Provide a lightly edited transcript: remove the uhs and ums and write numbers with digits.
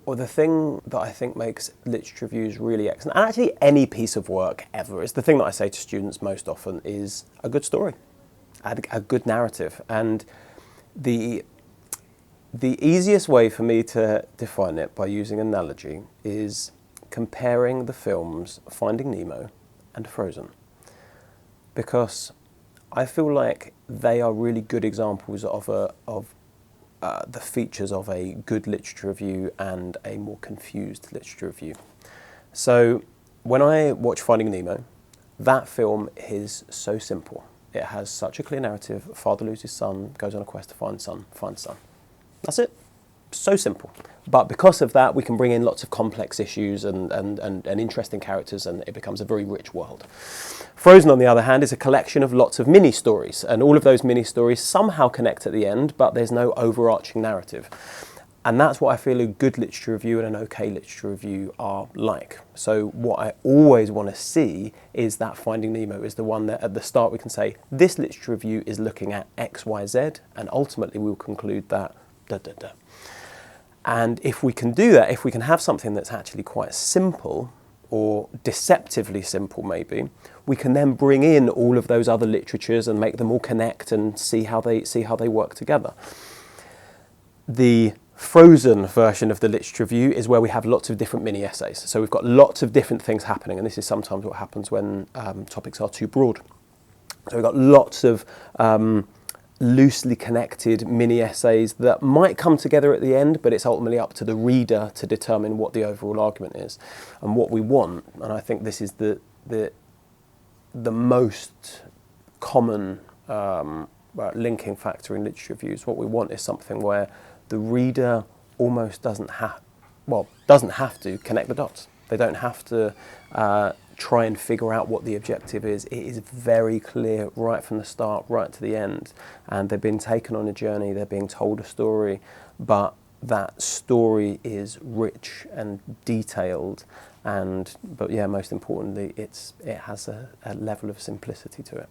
Well, the thing that I think makes literature reviews really excellent, and actually any piece of work ever, is the thing that I say to students most often is a good story, a good narrative. And the easiest way for me to define it by using an analogy is comparing the films Finding Nemo and Frozen. Because I feel like they are really good examples of the features of a good literature review and a more confused literature review. So when I watch Finding Nemo, that film is so simple. It has such a clear narrative. Father loses son, goes on a quest to find son, finds son. That's it. So simple. But because of that, we can bring in lots of complex issues and interesting characters, and it becomes a very rich world. Frozen, on the other hand, is a collection of lots of mini-stories, and all of those mini-stories somehow connect at the end, but there's no overarching narrative. And that's what I feel a good literature review and an okay literature review are like. So what I always want to see is that Finding Nemo is the one that at the start we can say, this literature review is looking at X, Y, Z, and ultimately we'll conclude that da, da, da. And if we can do that, if we can have something that's actually quite simple, or deceptively simple maybe, we can then bring in all of those other literatures and make them all connect and see how they work together. The Frozen version of the literature review is where we have lots of different mini essays. So we've got lots of different things happening, and this is sometimes what happens when topics are too broad. So we've got lots of loosely connected mini essays that might come together at the end, but it's ultimately up to the reader to determine what the overall argument is. And what we want, and I think this is the most common linking factor in literature reviews, what we want is something where the reader almost doesn't have to connect the dots. They don't have to try and figure out what the objective is. It is very clear right from the start, right to the end. And they've been taken on a journey, they're being told a story, but that story is rich and detailed, but most importantly, it has a level of simplicity to it.